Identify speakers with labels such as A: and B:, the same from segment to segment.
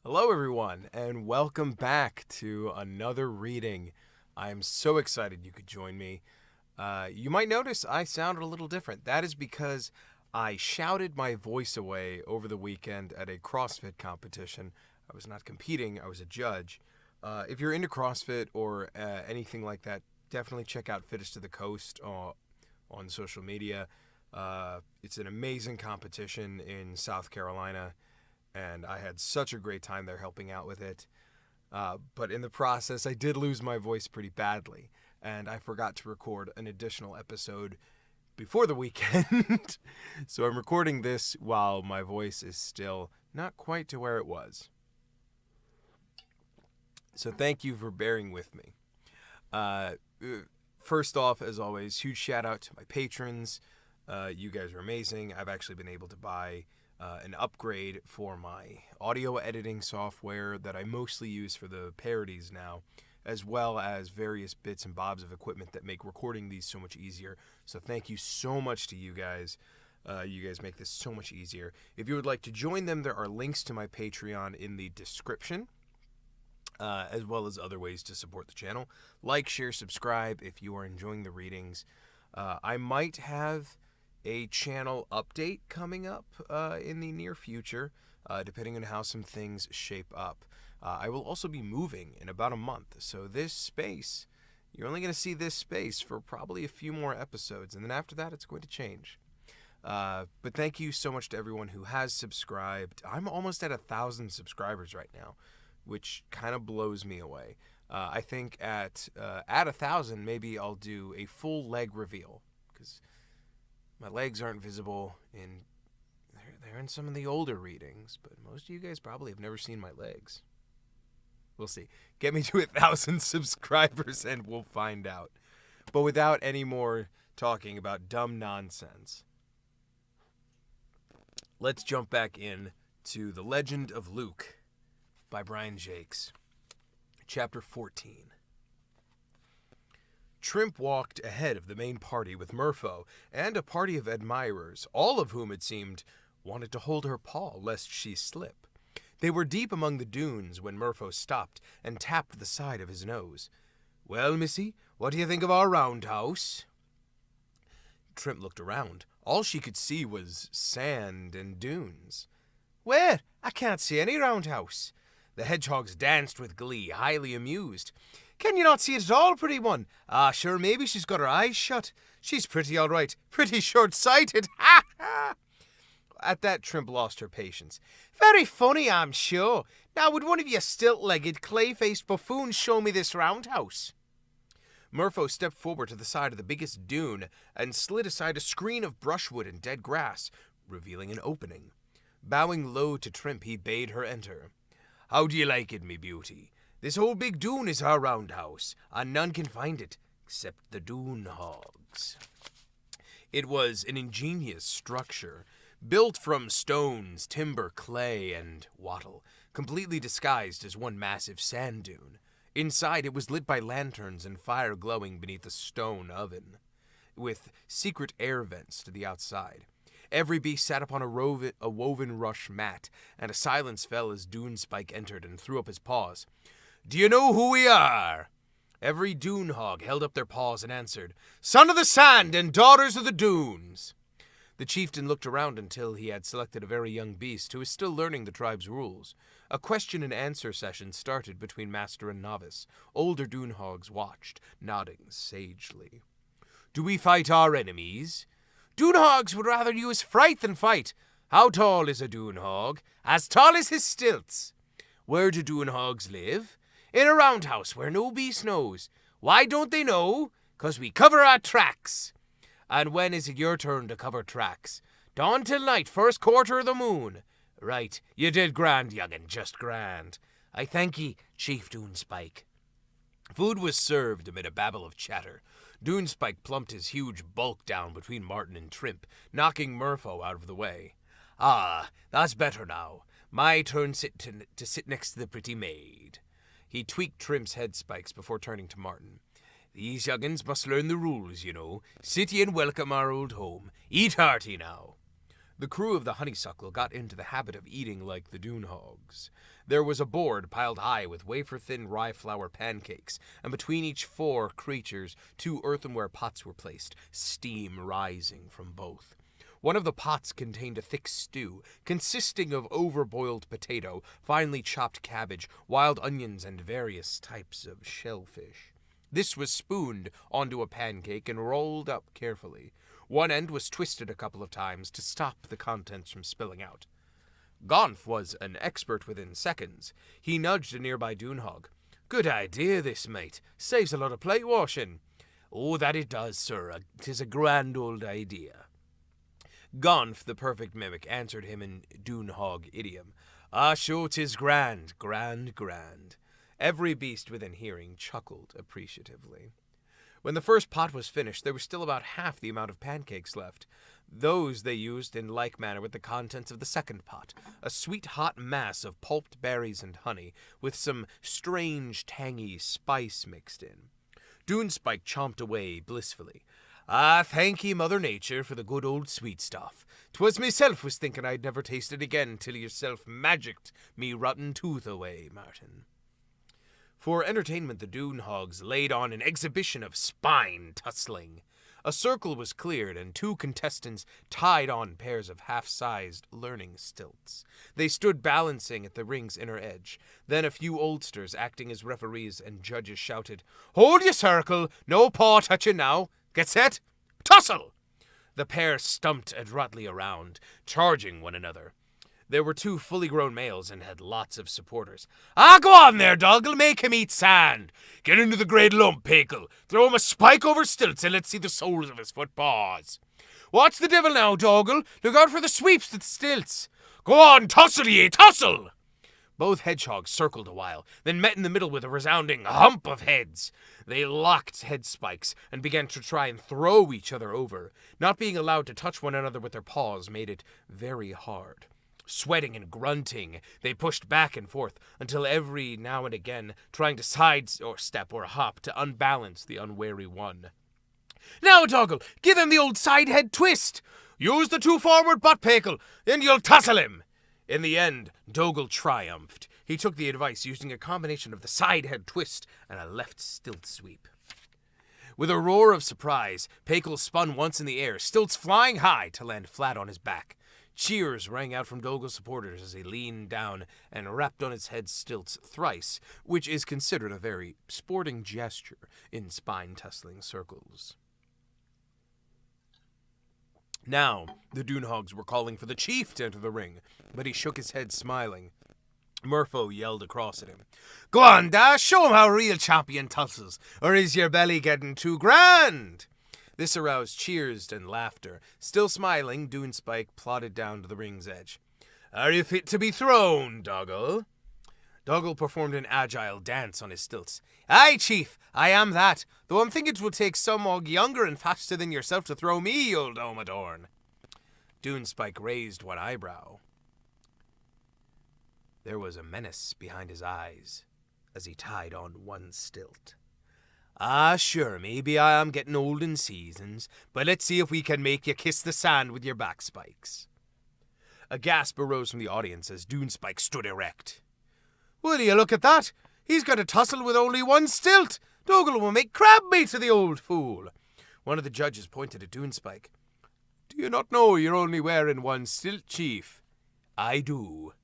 A: Hello, everyone, and welcome back to another reading. I am so excited you could join me. You might notice I sounded a little different. That is because I shouted my voice away over the weekend at a CrossFit competition. I was not competing, I was a judge. If you're into CrossFit or anything like that, definitely check out Fittest to the Coast on social media. It's an amazing competition in South Carolina, and I had such a great time there helping out with it. But in the process, I did lose my voice pretty badly, and I forgot to record an additional episode before the weekend. So I'm recording this while my voice is still not quite to where it was. So thank you for bearing with me. First off, as always, huge shout out to my patrons. You guys are amazing. I've actually been able to buy an upgrade for my audio editing software that I mostly use for the parodies now, as well as various bits and bobs of equipment that make recording these so much easier. So thank you so much to you guys. You guys make this so much easier. If you would like to join them, there are links to my Patreon in the description, as well as other ways to support the channel. Like, share, subscribe if you are enjoying the readings. I might have a channel update coming up in the near future, depending on how some things shape up. I will also be moving in about a month, so this space, you're only going to see this space for probably a few more episodes, and then after that, it's going to change. But thank you so much to everyone who has subscribed. I'm almost at 1,000 subscribers right now, which kind of blows me away. I think at 1,000, maybe I'll do a full leg reveal, because my legs aren't visible they're in some of the older readings, but most of you guys probably have never seen my legs. We'll see. Get me to 1,000 subscribers and we'll find out. But without any more talking about dumb nonsense, let's jump back in to The Legend of Luke by Brian Jacques, Chapter 14. Trimp walked ahead of the main party with Murpho and a party of admirers, all of whom, it seemed, wanted to hold her paw lest she slip. They were deep among the dunes when Murpho stopped and tapped the side of his nose. "Well, missy, what do you think of our roundhouse?" Trimp looked around. All she could see was sand and dunes. "Where? I can't see any roundhouse." The hedgehogs danced with glee, highly amused. "Can you not see it at all, pretty one? Ah, sure, maybe she's got her eyes shut. She's pretty, all right. Pretty short-sighted. Ha, ha!" At that, Trimp lost her patience. "Very funny, I'm sure. Now, would one of you stilt-legged, clay-faced buffoons show me this roundhouse?" Murpho stepped forward to the side of the biggest dune and slid aside a screen of brushwood and dead grass, revealing an opening. Bowing low to Trimp, he bade her enter. "How do you like it, me beauty? This whole big dune is our roundhouse, and none can find it, except the dune hogs." It was an ingenious structure, built from stones, timber, clay, and wattle, completely disguised as one massive sand dune. Inside, it was lit by lanterns and fire glowing beneath a stone oven, with secret air vents to the outside. Every beast sat upon a woven rush mat, and a silence fell as Dune Spike entered and threw up his paws. "Do you know who we are?" Every dune hog held up their paws and answered, "Son of the sand and daughters of the dunes." The chieftain looked around until he had selected a very young beast who was still learning the tribe's rules. A question and answer session started between master and novice. Older dune hogs watched, nodding sagely. "Do we fight our enemies?" "Dune hogs would rather use fright than fight." "How tall is a dune hog?" "As tall as his stilts." "Where do dune hogs live?" "In a roundhouse where no beast knows." "Why don't they know?" "'Cause we cover our tracks." "And when is it your turn to cover tracks?" "Dawn till night, first quarter of the moon." "Right, you did grand, young'un, just grand." "I thank ye, Chief Dune Spike." Food was served amid a babble of chatter. Dune Spike plumped his huge bulk down between Martin and Trimp, knocking Murpho out of the way. "Ah, that's better now. My turn to sit next to the pretty maid." He tweaked Trimp's head spikes before turning to Martin. "These young'uns must learn the rules, you know. Sit ye and welcome our old home. Eat hearty now." The crew of the honeysuckle got into the habit of eating like the dune hogs. There was a board piled high with wafer-thin rye flour pancakes, and between each 4 creatures 2 earthenware pots were placed, steam rising from both. One of the pots contained a thick stew, consisting of overboiled potato, finely chopped cabbage, wild onions, and various types of shellfish. This was spooned onto a pancake and rolled up carefully. One end was twisted a couple of times to stop the contents from spilling out. Gonf was an expert within seconds. He nudged a nearby dune hog. "Good idea, this, mate. Saves a lot of plate washing." "Oh, that it does, sir. 'Tis a grand old idea." Gonf, the perfect mimic, answered him in dune hog idiom. "Ah, sure, 'tis grand, grand, grand." Every beast within hearing chuckled appreciatively. When the first pot was finished, there was still about half the amount of pancakes left. Those they used in like manner with the contents of the second pot, a sweet hot mass of pulped berries and honey, with some strange tangy spice mixed in. Dunespike chomped away blissfully. "Ah, thank ye, Mother Nature, for the good old sweet stuff. 'Twas myself was thinking I'd never taste it again till yourself magicked me rotten tooth away, Martin." For entertainment, the dune hogs laid on an exhibition of spine tussling. A circle was cleared, and 2 contestants tied on pairs of half-sized learning stilts. They stood balancing at the ring's inner edge. Then a few oldsters, acting as referees and judges, shouted, "Hold your circle! No paw touching now! Get set! Tussle!" The pair stumped adroitly around, charging one another. There were 2 fully grown males and had lots of supporters. "Ah, go on there, Doggle, make him eat sand. Get into the great lump, Pakel. Throw him a spike over stilts and let's see the soles of his footpaws. What's the devil now, Doggle? Look out for the sweeps at the stilts. Go on, tussle ye, tussle!" Both hedgehogs circled a while, then met in the middle with a resounding hump of heads. They locked head spikes and began to try and throw each other over. Not being allowed to touch one another with their paws made it very hard. Sweating and grunting, they pushed back and forth, until every now and again trying to sidestep or hop to unbalance the unwary one. "Now, Doggle, give him the old side-head twist! Use the 2 forward butt, Pakel, and you'll tussle him!" In the end, Doggle triumphed. He took the advice, using a combination of the side-head twist and a left stilt sweep. With a roar of surprise, Pakel spun once in the air, stilts flying high to land flat on his back. Cheers rang out from Doggle's supporters as he leaned down and rapped on his head stilts thrice, which is considered a very sporting gesture in spine-tussling circles. Now, the dune hogs were calling for the chief to enter the ring, but he shook his head, smiling. Murpho yelled across at him, "Go on, Dash, show him how a real champion tussles, or is your belly getting too grand?" This aroused cheers and laughter. Still smiling, Dunespike plodded down to the ring's edge. "Are you fit to be thrown, Doggle?" Doggle performed an agile dance on his stilts. "Aye, Chief, I am that, though I'm thinking 'twill take some og younger and faster than yourself to throw me, old Omadorn." Dunespike raised one eyebrow. There was a menace behind his eyes as he tied on one stilt. "Ah, sure, maybe I am getting old in seasons, but let's see if we can make you kiss the sand with your back spikes." A gasp arose from the audience as Dunespike stood erect. "Will you look at that? He's got to tussle with only one stilt. Dougal will make crab meat of the old fool." One of the judges pointed at Dunespike. "Do you not know you're only wearing one stilt, Chief?" "I do."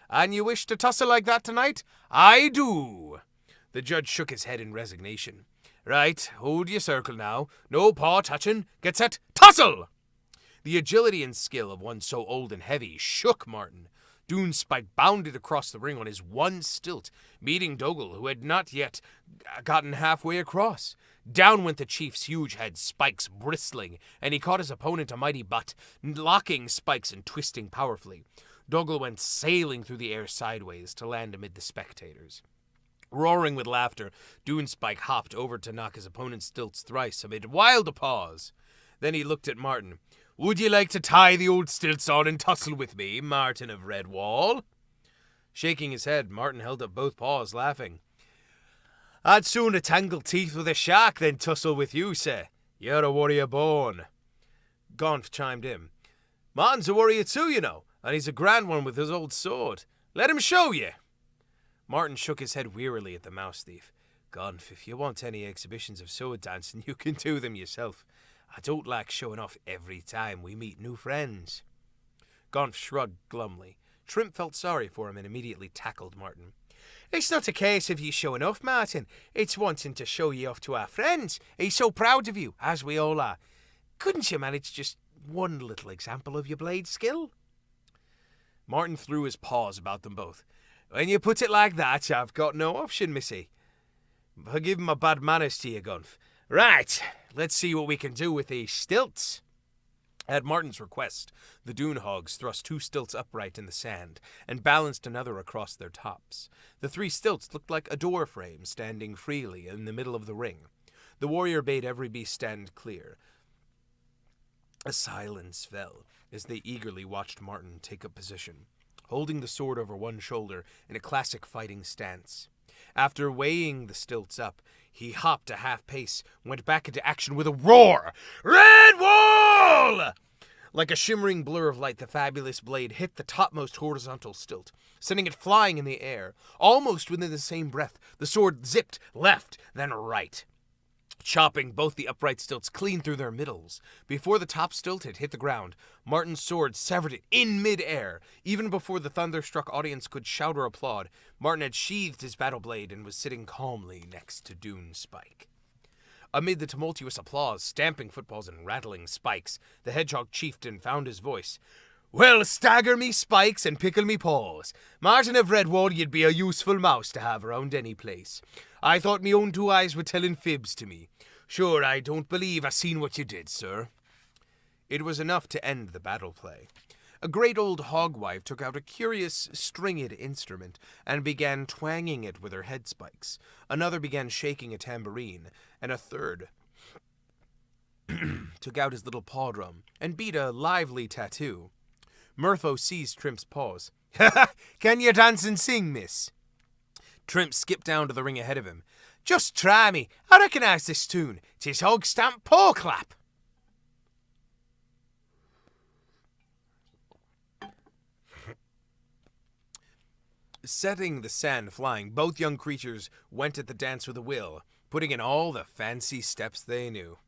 A: "And you wish to tussle like that tonight?" "I do." The judge shook his head in resignation. "Right, hold your circle now. No paw touching. Get set. Tussle!" The agility and skill of one so old and heavy shook Martin. Dunespike bounded across the ring on his one stilt, meeting Dougal, who had not yet gotten halfway across. Down went the chief's huge head, spikes bristling, and he caught his opponent a mighty butt, locking spikes and twisting powerfully. Dougal went sailing through the air sideways to land amid the spectators. Roaring with laughter, Dunespike hopped over to knock his opponent's stilts thrice amid wild applause. Then he looked at Martin. "Would you like to tie the old stilts on and tussle with me, Martin of Redwall?" Shaking his head, Martin held up both paws, laughing. "I'd sooner tangle teeth with a shark than tussle with you, sir. You're a warrior born." Gonf chimed in. Martin's a warrior too, you know, and he's a grand one with his old sword. Let him show you. Martin shook his head wearily at the mouse thief. Gonf, if you want any exhibitions of sword dancing, you can do them yourself. I don't like showing off every time we meet new friends. Gonf shrugged glumly. Trimp felt sorry for him and immediately tackled Martin. It's not a case of you showing off, Martin. It's wanting to show you off to our friends. He's so proud of you, as we all are. Couldn't you manage just one little example of your blade skill? Martin threw his paws about them both. When you put it like that, I've got no option, missy. Forgive my bad manners to you, Gonf. Right, let's see what we can do with these stilts. At Martin's request, the dune hogs thrust 2 stilts upright in the sand and balanced another across their tops. The 3 stilts looked like a door frame standing freely in the middle of the ring. The warrior bade every beast stand clear. A silence fell as they eagerly watched Martin take up position, holding the sword over one shoulder in a classic fighting stance. After weighing the stilts up, he hopped a half pace, went back into action with a roar. Red Wall! Like a shimmering blur of light, the fabulous blade hit the topmost horizontal stilt, sending it flying in the air. Almost within the same breath, the sword zipped left, then right, chopping both the upright stilts clean through their middles. Before the top stilt had hit the ground, Martin's sword severed it in mid-air. Even before the thunderstruck audience could shout or applaud, Martin had sheathed his battle blade and was sitting calmly next to Dune Spike. Amid the tumultuous applause, stamping footballs and rattling spikes, the hedgehog chieftain found his voice. Well, stagger me spikes and pickle me paws. Martin of Redwall, you'd be a useful mouse to have around any place. I thought me own 2 eyes were telling fibs to me. Sure, I don't believe I seen what you did, sir. It was enough to end the battle play. A great old hogwife took out a curious stringed instrument and began twanging it with her head spikes. Another began shaking a tambourine, and a third took out his little paw drum and beat a lively tattoo. Murpho seized Trimp's paws. Can you dance and sing, miss? Trimp skipped down to the ring ahead of him. Just try me. I recognize this tune. 'Tis Hog Stamp Paw Clap. Setting the sand flying, both young creatures went at the dance with a will, putting in all the fancy steps they knew.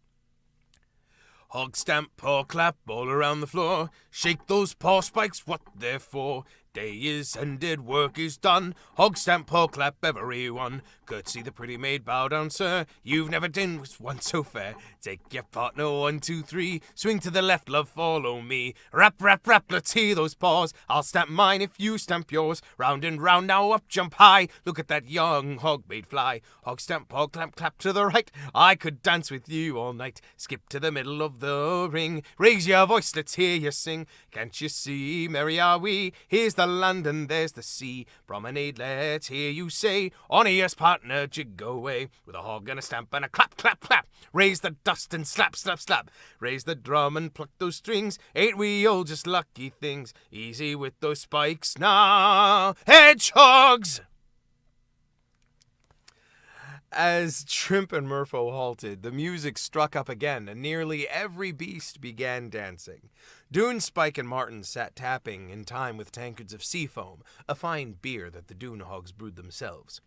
A: Hog stamp, paw clap, all around the floor. Shake those paw spikes, what they're for. Day is ended, work is done. Hog stamp, paw clap, everyone. Curtsy the pretty maid, bow down, sir. You've never done with one so fair. Take your partner, 1, 2, 3. Swing to the left, love, follow me. Rap, rap, rap, let's hear those paws. I'll stamp mine if you stamp yours. Round and round, now up, jump high. Look at that young hog maid fly. Hog stamp, paw clap, clap to the right. I could dance with you all night. Skip to the middle of the ring. Raise your voice, let's hear you sing. Can't you see, merry are we? Here's the land and there's the sea. Promenade, let's hear you say. On ears, partner, jig away. With a hog and a stamp and a clap, clap, clap. Raise the dust and slap, slap, slap. Raise the drum and pluck those strings. Ain't we all just lucky things? Easy with those spikes now. Hedgehogs! As Trimp and Murpho halted, the music struck up again, and nearly every beast began dancing. Dune, Spike, and Martin sat tapping in time with tankards of sea foam, a fine beer that the Dune hogs brewed themselves.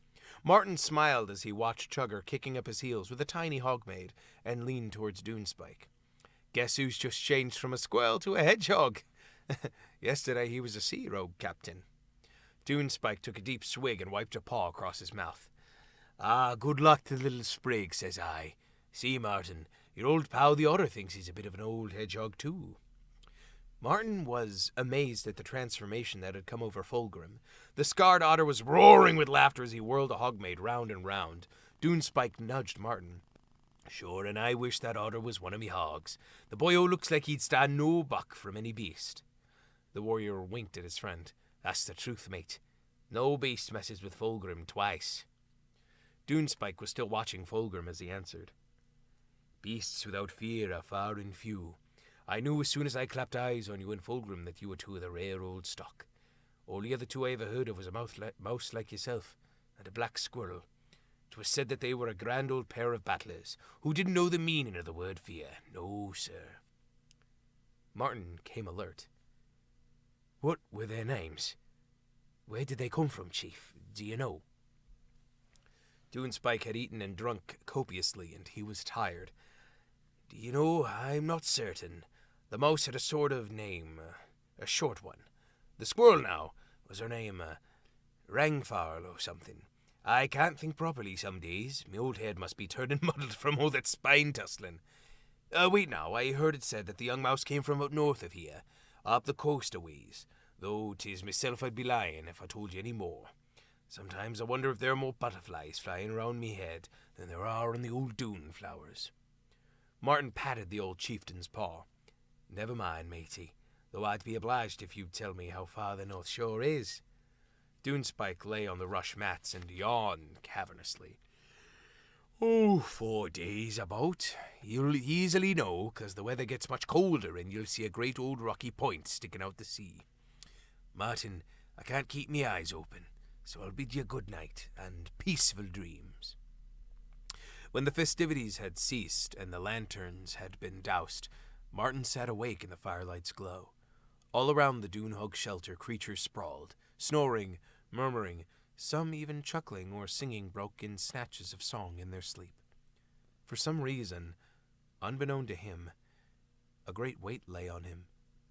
A: Martin smiled as he watched Chugger kicking up his heels with a tiny hog maid, and leaned towards Dune Spike. Guess who's just changed from a squirrel to a hedgehog? Yesterday he was a sea rogue captain. Dune Spike took a deep swig and wiped a paw across his mouth. Ah, good luck to the little sprig, says I. See, Martin, your old pal the otter thinks he's a bit of an old hedgehog, too. Martin was amazed at the transformation that had come over Fulgrim. The scarred otter was roaring with laughter as he whirled a hogmaid round and round. Dune Spike nudged Martin. Sure, and I wish that otter was one of me hogs. The boyo looks like he'd stand no buck from any beast. The warrior winked at his friend. That's the truth, mate. No beast messes with Fulgrim twice. Dune Spike was still watching Fulgrim as he answered. Beasts without fear are far and few. I knew as soon as I clapped eyes on you and Fulgrim that you were 2 of the rare old stock. Only other 2 I ever heard of was a mouse like yourself and a black squirrel. 'Twas said that they were a grand old pair of battlers who didn't know the meaning of the word fear. No, sir. Martin came alert. What were their names? Where did they come from, Chief? Do you know? Doonspike had eaten and drunk copiously, and he was tired. Do you know, I'm not certain. The mouse had a sort of name, a short one. The squirrel, now, was her name, Rangfarl or something. I can't think properly some days. My old head must be turning muddled from all that spine tussling. Wait now, I heard it said that the young mouse came from up north of here, up the coast a ways, though 'tis myself I'd be lying if I told you any more. Sometimes I wonder if there are more butterflies flying round me head than there are on the old Doon flowers. Martin patted the old chieftain's paw. Never mind, matey, though I'd be obliged if you'd tell me how far the North Shore is. Doonspike lay on the rush mats and yawned cavernously. Oh, 4 days about. You'll easily know, 'cause the weather gets much colder and you'll see a great old rocky point sticking out the sea. Martin, I can't keep me eyes open, so I'll bid you good night and peaceful dreams. When the festivities had ceased and the lanterns had been doused, Martin sat awake in the firelight's glow. All around the Doonhog shelter creatures sprawled, snoring, murmuring, some even chuckling or singing broke in snatches of song in their sleep. For some reason, unbeknown to him, a great weight lay on him,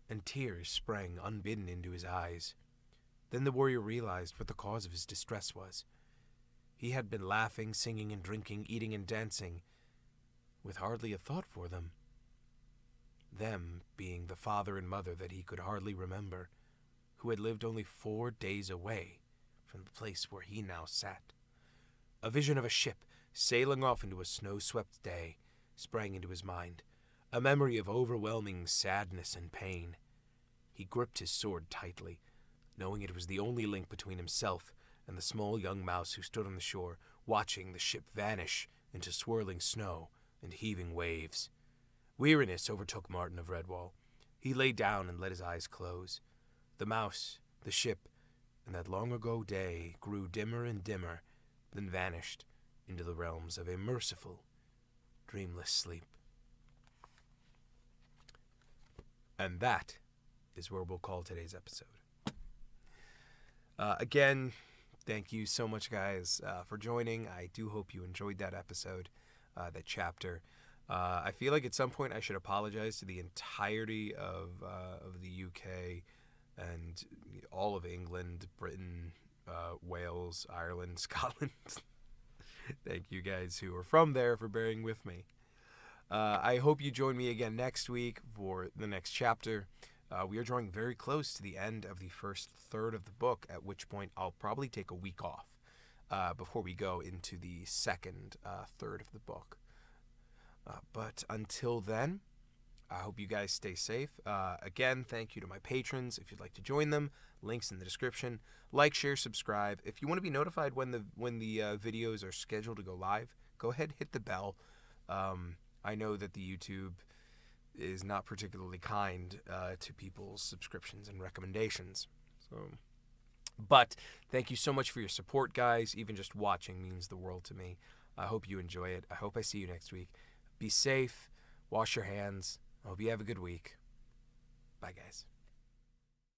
A: and tears sprang unbidden into his eyes. Then the warrior realized what the cause of his distress was. He had been laughing, singing, and drinking, eating and dancing, with hardly a thought for them. Them being the father and mother that he could hardly remember, who had lived only 4 days away from the place where he now sat. A vision of a ship sailing off into a snow-swept day sprang into his mind, a memory of overwhelming sadness and pain. He gripped his sword tightly, knowing it was the only link between himself and the small young mouse who stood on the shore, watching the ship vanish into swirling snow and heaving waves. Weariness overtook Martin of Redwall. He lay down and let his eyes close. The mouse, the ship, and that long-ago day grew dimmer and dimmer, then vanished into the realms of a merciful, dreamless sleep. And that is where we'll call today's episode. Again, thank you so much, guys, for joining. I do hope you enjoyed that episode, that chapter. I feel like at some point I should apologize to the entirety of the UK and all of England, Britain, Wales, Ireland, Scotland. Thank you guys who are from there for bearing with me. I hope you join me again next week for the next chapter. We are drawing very close to the end of the first third of the book, at which point I'll probably take a week off before we go into the second third of the book. But until then, I hope you guys stay safe. Again, thank you to my patrons. If you'd like to join them, links in the description. Like, share, subscribe. If you want to be notified when the videos are scheduled to go live, go ahead, hit the bell. I know that the YouTube is not particularly kind to people's subscriptions and recommendations. But thank you so much for your support, guys. Even just watching means the world to me. I hope you enjoy it. I hope I see you next week. Be safe. Wash your hands. I hope you have a good week. Bye, guys.